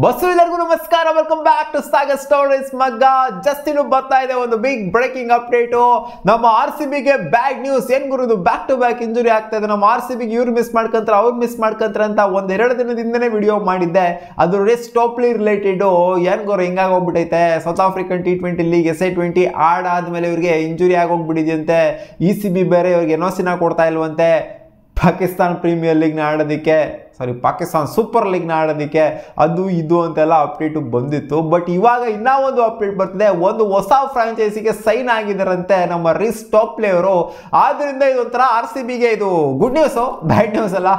Bus ಎಲ್ಲರಿಗೂ ನಮಸ್ಕಾರ, welcome back to Sagar stories. ಮಗ್ಗ ಜಸ್ಟ್ ಇನ್ನು ಬರ್ತಾ ಇದೆ ಒಂದು ಬಿಗ್ ಬ್ರೇಕಿಂಗ್ ಅಪ್ಡೇಟು. ನಮ್ಮ RCBಗೆ ಬ್ಯಾಡ್ ನ್ಯೂಸ್. ಏನ್ ಗುರುದು ಬ್ಯಾಕ್ ಟು ಬ್ಯಾಕ್ ಇಂಜುರಿ ಆಗ್ತಾ ಇದೆ. ನಮ್ಮ RCBಗೆ ಇವ್ರು ಮಿಸ್ ಮಾಡ್ಕೊಂತಾರೆ, ಅವ್ರು ಮಿಸ್ ಮಾಡ್ಕೊಂತಾರೆ ಅಂತ ಒಂದೆರಡು ದಿನದಿಂದನೇ ವಿಡಿಯೋ ಮಾಡಿದ್ದೆ. ಅದು ರೇಸ್ ಟಾಪ್ಲಿ ರಿಲೇಟೆಡ್. ಏನ್ ಗುರು ಹಿಂಗಾಗಿ ಹೋಗ್ಬಿಟ್ಟೈತೆ. South African T20 league SI20 ಆಡಾದ್ಮೇಲೆ ಇವ್ರಿಗೆ ಇಂಜುರಿ ಆಗೋಗ್ಬಿಟ್ಟಿದೆಯಂತೆ. ECB ಬೇರೆ ಇವ್ರಿಗೆ NOC ಕೊಡ್ತಾ ಇಲ್ವಂತೆ ಪಾಕಿಸ್ತಾನ್ ಪ್ರೀಮಿಯರ್ ಲೀಗ್ನ ಆಡೋದಕ್ಕೆ, ಪಾಕಿಸ್ತಾನ್ ಸೂಪರ್ ಲೀಗ್ನ ಆಡೋದಕ್ಕೆ. ಅದು ಇದು ಅಂತೆಲ್ಲ ಅಪ್ಡೇಟು ಬಂದಿತ್ತು. ಬಟ್ ಇವಾಗ ಇನ್ನೂ ಒಂದು ಅಪ್ಡೇಟ್ ಬರ್ತಿದೆ. ಒಂದು ಹೊಸ ಫ್ರಾಂಚೈಸಿಗೆ ಸೈನ್ ಆಗಿದ್ದಾರಂತೆ ನಮ್ಮ ರೀಸ್ ಟಾಪ್ಲಿ ಅವರು. ಆದ್ದರಿಂದ ಇದೊಂಥರ RCBಗೆ ಇದು ಗುಡ್ ನ್ಯೂಸು, ಬ್ಯಾಡ್ ನ್ಯೂಸ್ ಅಲ್ಲ.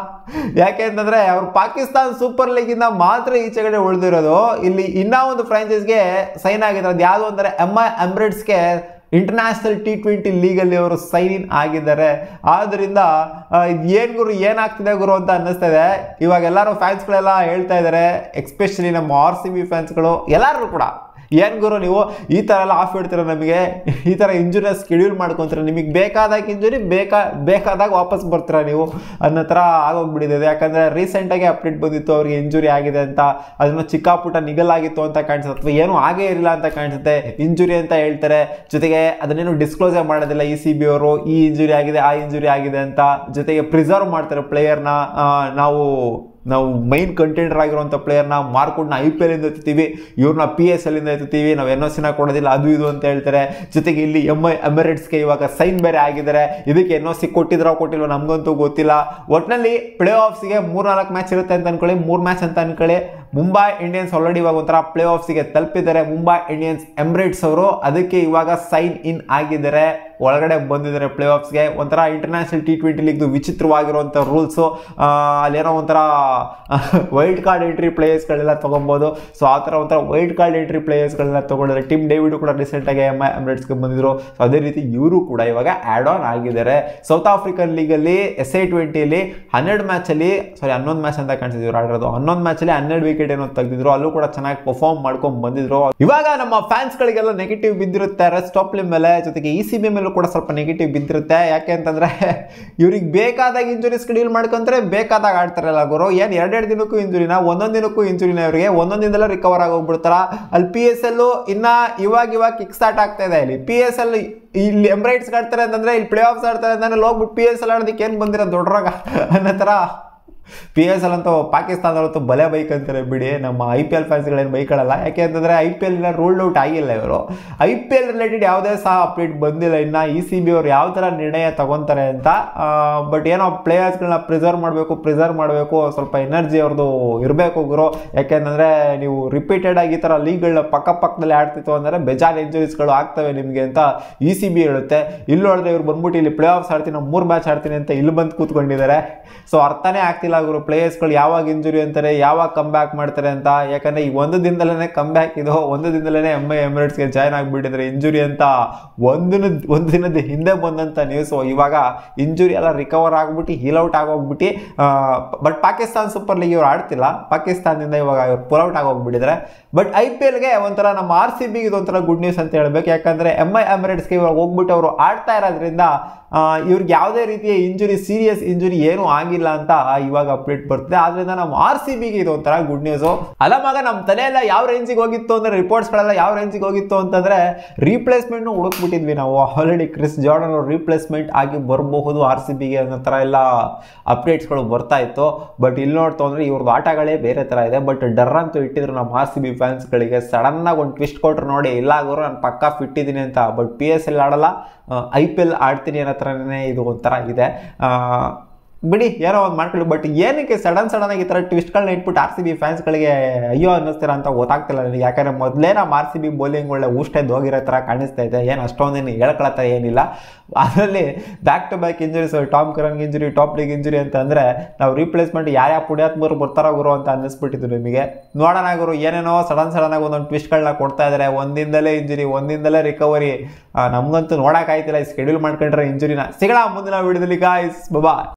ಯಾಕೆ ಅಂತಂದರೆ ಅವರು ಪಾಕಿಸ್ತಾನ್ ಸೂಪರ್ ಲೀಗಿಂದ ಮಾತ್ರ ಈಚೆಗಡೆ ಉಳಿದಿರೋದು. ಇಲ್ಲಿ ಇನ್ನೂ ಒಂದು ಫ್ರಾಂಚೈಸ್ಗೆ ಸೈನ್ ಆಗಿದ್ದಾರೆ. ಅದು ಯಾವುದು ಅಂದರೆ ಎಮಿರೇಟ್ಸ್ಗೆ ಇಂಟರ್ನ್ಯಾಷನಲ್ T20 ಲೀಗಲ್ಲಿ ಅವರು ಸೈನ್ ಇನ್ ಆಗಿದ್ದಾರೆ. ಆದ್ದರಿಂದ ಏನು ಗುರು ಏನಾಗ್ತಿದೆ ಗುರು ಅಂತ ಅನ್ನಿಸ್ತಾ ಇದೆ. ಇವಾಗ ಎಲ್ಲರೂ ಫ್ಯಾನ್ಸ್ಗಳೆಲ್ಲ ಹೇಳ್ತಾ ಇದ್ದಾರೆ, ಎಕ್ಸ್ಪೆಷಲಿ ನಮ್ಮ RCB ಫ್ಯಾನ್ಸ್ಗಳು ಎಲ್ಲರೂ ಕೂಡ, ಏನು ಗುರು ನೀವು ಈ ಥರ ಎಲ್ಲ ಆಫ್ ಇಡ್ತೀರ, ನಮಗೆ ಈ ಥರ ಇಂಜುರಿನ ಸ್ಕೆಡ್ಯೂಲ್ ಮಾಡ್ಕೊತೀರ, ನಿಮಗೆ ಬೇಕಾದಾಗ ಇಂಜುರಿ ಬೇಕಾದಾಗ ವಾಪಸ್ ಬರ್ತೀರ ನೀವು ಅನ್ನೋ ಥರ ಆಗೋಗ್ಬಿಟ್ಟಿದೆ. ಯಾಕಂದರೆ ರೀಸೆಂಟಾಗಿ ಅಪ್ಡೇಟ್ ಬಂದಿತ್ತು ಅವ್ರಿಗೆ ಇಂಜುರಿ ಆಗಿದೆ ಅಂತ. ಅದನ್ನು ಚಿಕ್ಕ ಪುಟ್ಟ ನಿಗಲಾಗಿತ್ತು ಅಂತ ಕಾಣಿಸುತ್ತೆ, ಅಥವಾ ಏನೂ ಆಗೇ ಇರಲಿಲ್ಲ ಅಂತ ಕಾಣಿಸುತ್ತೆ. ಇಂಜುರಿ ಅಂತ ಹೇಳ್ತಾರೆ, ಜೊತೆಗೆ ಅದನ್ನೇನು ಡಿಸ್ಕ್ಲೋಸೇ ಮಾಡೋದಿಲ್ಲ ECB ಅವರು. ಈ ಇಂಜುರಿ ಆಗಿದೆ, ಆ ಇಂಜುರಿ ಆಗಿದೆ ಅಂತ. ಜೊತೆಗೆ ಪ್ರಿಸರ್ವ್ ಮಾಡ್ತಾರೆ ಪ್ಲೇಯರ್ನ. ನಾವು ಮೈನ್ ಕಂಟೆಂಡರ್ ಆಗಿರುವಂಥ ಪ್ಲೇಯರ್ನ ಮಾರ್ಕೊಂಡ್ನ IPL ಇಂದ ಎತ್ತೀವಿ, ಇವ್ರನ್ನ PSL ಇಂದ ಎತ್ತೀವಿ, ನಾವು NOC ಕೊಡೋದಿಲ್ಲ, ಅದು ಇದು ಅಂತ ಹೇಳ್ತಾರೆ. ಜೊತೆಗೆ ಇಲ್ಲಿ ಎಮಿರೇಟ್ಸ್ಗೆ ಇವಾಗ ಸೈನ್ ಬೇರೆ ಆಗಿದ್ದಾರೆ. ಇದಕ್ಕೆ NOC ಕೊಟ್ಟಿದ್ರೋ ಕೊಟ್ಟಿಲ್ವೋ ನಮಗಂತೂ ಗೊತ್ತಿಲ್ಲ. ಒಟ್ಟಿನಲ್ಲಿ ಪ್ಲೇ ಆಫ್ಸ್ಗೆ 3-4 ಮ್ಯಾಚ್ ಇರುತ್ತೆ ಅಂತ ಅನ್ಕೊಳ್ಳಿ, 3 ಮ್ಯಾಚ್ ಅಂತ ಅನ್ಕೊಳ್ಳಿ. ಮುಂಬೈ ಇಂಡಿಯನ್ಸ್ ಆಲ್ರೆಡಿ ಇವಾಗ ಒಂಥರ ಪ್ಲೇ ಆಫ್ಸ್ಗೆ ತಲುಪಿದ್ದಾರೆ. ಮುಂಬೈ ಇಂಡಿಯನ್ಸ್ ಎಮಿರೇಟ್ಸ್ ಅವರು ಅದಕ್ಕೆ ಇವಾಗ ಸೈನ್ ಇನ್ ಆಗಿದ್ದಾರೆ, ಒಳಗಡೆ ಬಂದಿದ್ದಾರೆ ಪ್ಲೇ ಆಫ್ಸ್ಗೆ. ಒಂಥರ ಇಂಟರ್ನ್ಯಾಷನಲ್ T20 ಲೀಗ್ದು ವಿಚಿತ್ರವಾಗಿರುವಂಥ ರೂಲ್ಸು. ಅಲ್ಲೇನೋ ಒಂಥರ ವೈಲ್ಡ್ ಕಾರ್ಡ್ ಎಂಟ್ರಿ ಪ್ಲೇಯರ್ಸ್ಗಳೆಲ್ಲ ತೊಗೊಬೋದು. ಸೊ ಆ ಥರ ಒಂಥರ ವೈಲ್ಡ್ ಕಾರ್ಡ್ ಎಂಟ್ರಿ ಪ್ಲೇಯರ್ಸ್ಗಳೆಲ್ಲ ತೊಗೊಂಡಿದ್ದಾರೆ. ಟಿಮ್ ಡೇವಿಡ್ ಕೂಡ ರೀಸೆಂಟಾಗಿ ಎಮಿರೇಟ್ಸ್ಗೆ ಬಂದಿದ್ರು. ಸೊ ಅದೇ ರೀತಿ ಇವರು ಕೂಡ ಇವಾಗ ಆ್ಯಡ್ ಆನ್ ಆಗಿದ್ದಾರೆ. ಸೌತ್ ಆಫ್ರಿಕನ್ ಲೀಗಲ್ಲಿ SI20ಯಲ್ಲಿ 11 ಮ್ಯಾಚಲ್ಲಿ 11 ಮ್ಯಾಚ್ ಅಂತ ಕಾಣಿಸಿದ್ರು ಇವ್ರು ಆಡಿರೋದು. 11 ಮ್ಯಾಚಲ್ಲಿ 12 ವಿಕೆಟ್ ಏನೋ ತೆಗೆದಿದ್ರು. ಅಲ್ಲೂ ಕೂಡ ಚೆನ್ನಾಗಿ ಪರ್ಫಾರ್ಮ್ ಮಾಡ್ಕೊಂಡು ಬಂದಿದ್ರು. ಇವಾಗ ನಮ್ಮ ಫ್ಯಾನ್ಸ್ಗಳಿಗೆಲ್ಲ ನೆಗೆಟಿವ್ ಬಿದ್ದಿರುತ್ತೆ ರೀಸ್ ಟಾಪ್ಲಿ ಮೇಲೆ, ಜೊತೆಗೆ ECB ಮೇಲೂ ಕೂಡ ಸ್ವಲ್ಪ ನೆಗೆಟಿವ್ ಬಿದ್ದಿರುತ್ತೆ. ಯಾಕೆ ಅಂತಂದರೆ ಇವ್ರಿಗೆ ಬೇಕಾದಾಗ ಇಂಜುರಿ ಸ್ಕೆಡ್ಯೂಲ್ ಮಾಡ್ಕೊಂತಾರೆ, ಬೇಕಾದಾಗ ಆಡ್ತಾರಲ್ಲ ಗುರು. ಏನು 2 ದಿನಕ್ಕೂ ಇಂಜುರಿನ, ಒಂದೊಂದು ದಿನಕ್ಕೂ ಇಂಜುರಿನ ಇವರಿಗೆ. ಒಂದೊಂದು ದಿನದಲ್ಲೇ ರಿಕವರ್ ಆಗೋಗ್ಬಿಡ್ತಾರ. ಅಲ್ಲಿ PSL ಇನ್ನ ಇವಾಗ ಕಿಕ್ ಸ್ಟಾರ್ಟ್ ಆಗ್ತಾ ಇದೆ. ಇಲ್ಲಿ PSL ಇಲ್ಲಿ ಎಮಿರೇಟ್ಸ್ ಆಡ್ತಾರೆ ಅಂತಂದ್ರೆ, ಇಲ್ಲಿ ಪ್ಲೇ ಆಫ್ಸ್ ಆಡ್ತಾರೆ ಅಂತಂದ್ರೆ ಹೋಗ್ಬಿಟ್ಟು PSL ಆಡೋದಕ್ಕೆ ಏನು ಬಂದಿರೋ ದೊಡ್ಡರಾಗ ಅನ್ನೋ ಥರ. PSL ಅಂತೂ ಪಾಕಿಸ್ತಾನದಲ್ಲಂತೂ ಬಲೆ ಬೈಕ್ ಅಂತಾರೆ ಬಿಡಿ. ನಮ್ಮ IPL ಫ್ಯಾನ್ಸ್ಗಳೇನು ಬೈಕೊಳ್ಳಲ್ಲ. ಯಾಕೆ ಅಂತಂದರೆ IPL ರೂಲ್ಡ್ ಔಟ್ ಆಗಿಲ್ಲ ಇವರು. IPL ರಿಲೇಟೆಡ್ ಯಾವುದೇ ಸಹ ಅಪ್ಡೇಟ್ ಬಂದಿಲ್ಲ ಇನ್ನು. ECB ಅವರು ಯಾವ ಥರ ನಿರ್ಣಯ ತಗೊತಾರೆ ಅಂತ. ಬಟ್ ಏನೋ ಪ್ಲೇಯರ್ಸ್ಗಳನ್ನ ಪ್ರಿಸರ್ವ್ ಮಾಡಬೇಕು, ಸ್ವಲ್ಪ ಎನರ್ಜಿ ಅವ್ರದ್ದು ಇರಬೇಕು ಗುರು. ಯಾಕೆಂತಂದರೆ ನೀವು ರಿಪೀಟೆಡ್ ಆಗಿ ಈ ಥರ ಲೀಗ್ಗಳನ್ನ ಪಕ್ಕದಲ್ಲಿ ಆಡ್ತಿತ್ತು ಅಂದರೆ ಬೇಜಾರು ಇಂಜುರೀಸ್ಗಳು ಆಗ್ತವೆ ನಿಮಗೆ ಅಂತ ECB ಹೇಳುತ್ತೆ. ಇಲ್ಲಿ ನೋಡಿದ್ರೆ ಇವ್ರು ಬಂದ್ಬಿಟ್ಟು ಇಲ್ಲಿ ಪ್ಲೇ ಆಫ್ಸ್ ಆಡ್ತೀನಿ, 3 ಮ್ಯಾಚ್ ಆಡ್ತೀನಿ ಅಂತ ಇಲ್ಲಿ ಬಂದು ಕೂತ್ಕೊಂಡಿದ್ದಾರೆ. ಸೊ ಅರ್ಥನೇ ಆಗ್ತಿಲ್ಲ ಗುರು ಪ್ಲೇಯರ್ಸ್ಗಳು ಯಾವಾಗ ಇಂಜುರಿ ಅಂತಾರೆ, ಯಾವಾಗ ಕಮ್ ಬ್ಯಾಕ್ ಮಾಡ್ತಾರೆ ಅಂತ. ಯಾಕಂದರೆ ಈ ಒಂದು ದಿನದಲ್ಲೇ ಕಮ್ ಬ್ಯಾಕ್ ಇದು, ಒಂದು ದಿನದಲ್ಲೇ ಎಮಿರೇಟ್ಸ್ಗೆ ಜಾಯ್ನ್ ಆಗಿಬಿಟ್ಟಿದ್ದಾರೆ ಇಂಜುರಿ ಅಂತ. ಒಂದು ದಿನದ ಹಿಂದೆ ಬಂದಂಥ ನ್ಯೂಸು. ಇವಾಗ ಇಂಜುರಿ ಎಲ್ಲ ರಿಕವರ್ ಆಗಿಬಿಟ್ಟು ಹೀಲ್ ಔಟ್ ಆಗೋಗ್ಬಿಟ್ಟು. ಬಟ್ ಪಾಕಿಸ್ತಾನ್ ಸೂಪರ್ ಲೀಗ್ ಇವ್ರು ಆಡ್ತಿಲ್ಲ, ಪಾಕಿಸ್ತಾನದಿಂದ ಇವಾಗ ಇವ್ರು ಪುಲ್ ಔಟ್ ಆಗೋಗ್ಬಿಟ್ಟಿದ್ದಾರೆ. ಬಟ್ IPLಗೆ ಒಂಥರ ನಮ್ಮ RCBಗೆ ಇದೊಂಥರ ಗುಡ್ ನ್ಯೂಸ್ ಅಂತ ಹೇಳ್ಬೇಕು. ಯಾಕಂದರೆ ಎಮಿರೇಟ್ಸ್ಗೆ ಇವಾಗ ಹೋಗ್ಬಿಟ್ಟು ಅವರು ಆಡ್ತಾ ಇರೋದ್ರಿಂದ ಇವ್ರಿಗೆ ಯಾವುದೇ ರೀತಿಯ ಇಂಜುರಿ, ಸೀರಿಯಸ್ ಇಂಜುರಿ ಏನೂ ಆಗಿಲ್ಲ ಅಂತ ಇವಾಗ ಅಪ್ಡೇಟ್ ಬರ್ತದೆ. ಆದ್ರಿಂದ ನಮ್ಮ RCBಗೆ ಇದು ಒಂಥರ ಗುಡ್ ನ್ಯೂಸು. ಅಲ್ಲ ಮಗ, ನಮ್ಮ ತಲೆಯೆಲ್ಲ ಯಾವ ರೇಂಜಿಗೆ ಹೋಗಿತ್ತು ಅಂದರೆ, ರಿಪೋರ್ಟ್ಸ್ಗಳೆಲ್ಲ ಯಾವ ರೇಂಜಿಗೆ ಹೋಗಿತ್ತು ಅಂತಂದರೆ, ರೀಪ್ಲೇಸ್ಮೆಂಟ್ನು ಹುಡುಕ್ಬಿಟ್ಟಿದ್ವಿ ನಾವು. ಆಲ್ರೆಡಿ ಕ್ರಿಸ್ ಜಾರ್ಡನ್ ಅವರು ರೀಪ್ಲೇಸ್ಮೆಂಟ್ ಆಗಿ ಬರಬಹುದು RCBಗೆ ಅನ್ನೋ ಥರ ಎಲ್ಲ ಅಪ್ಡೇಟ್ಸ್ಗಳು ಬರ್ತಾ ಇತ್ತು. ಬಟ್ ಇಲ್ಲಿ ನೋಡ್ತು ಅಂದರೆ ಇವ್ರದ್ದು ಆಟಗಳೇ ಬೇರೆ ಥರ ಇದೆ. ಬಟ್ ಡರ್ ಅಂತೂ ಇಟ್ಟಿದ್ರು ನಮ್ಮ RCB ಫ್ಯಾನ್ಸ್ಗಳಿಗೆ. ಸಡನ್ನಾಗಿ ಒಂದು ಟ್ವಿಸ್ಟ್ ಕೊಟ್ಟರು ನೋಡಿ, ಇಲ್ಲ ಗುರು ನಾನು ಪಕ್ಕಾ ಫಿಟ್ ಇದ್ದೀನಿ ಅಂತ. ಬಟ್ PSL ಆಡಲ್ಲ, IPL ಆಡ್ತೀನಿ ಅನ್ನೋ ಥರನೇ ಇದು ಒಂಥರ ಇದೆ. ಬಿಡಿ, ಏನೋ ಒಂದು ಮಾಡ್ಕೊಳ್ಳಿ. ಬಟ್ ಏನಕ್ಕೆ ಸಡನ್ ಆಗಿ ಈ ಥರ ಟ್ವಿಸ್ಟ್ಗಳನ್ನ ಇಟ್ಬಿಟ್ಟು RCB ಫ್ಯಾನ್ಸ್ಗಳಿಗೆ ಅಯ್ಯೋ ಅನ್ನಿಸ್ತೀರ ಅಂತ ಗೊತ್ತಾಗ್ತಿಲ್ಲ ನನಗೆ. ಯಾಕಂದರೆ ಮೊದಲೇ ನಮ್ಮ RCB ಬೌಲಿಂಗ್ ಒಳ್ಳೆ ಊಷ್ಟೆದ್ದು ಹೋಗಿರೋ ಥರ ಕಾಣಿಸ್ತಾ ಇದೆ. ಏನು ಅಷ್ಟೊಂದೇನು ಹೇಳ್ಕೊಳತ್ತ ಏನಿಲ್ಲ. ಅದರಲ್ಲಿ back to back injuries, Tom ಕರನ್ಗೆ ಇಂಜುರಿ, ಟಾಪ್ ಲೀಗ್ ಇಂಜುರಿ ಅಂತ ಅಂದರೆ ನಾವು ರೀಪ್ಲೇಸ್ಮೆಂಟ್ ಯಾವ ಪುಣ್ಯಾತ್ಮರು ಬರ್ತಾರೋ ಗುರು ಅಂತ ಅನ್ನಿಸ್ಬಿಟ್ಟಿದ್ದು ನಿಮಗೆ. ನೋಡೋಣ ಗುರು, ಏನೇನೋ ಸಡನ್ ಆಗಿ ಒಂದೊಂದು ಟ್ವಿಸ್ಟ್ಗಳನ್ನ ಕೊಡ್ತಾ ಇದ್ದಾರೆ. ಒಂದಿಂದಲೇ ಇಂಜುರಿ, ಒಂದಿಂದಲೇ ರಿಕವರಿ. ನಮಗಂತೂ ನೋಡೋಕ್ಕಾಯ್ತಿಲ್ಲ. ಸ್ಕೆಡ್ಯೂಲ್ ಮಾಡ್ಕೊಂಡ್ರೆ ಇಂಜುರಿನ. ಸಿಗೋಣ ಮುಂದಿನ ವಿಡಿಯೋದಲ್ಲಿ ಗಾಯ್ಸ್, ಬಾಯ್.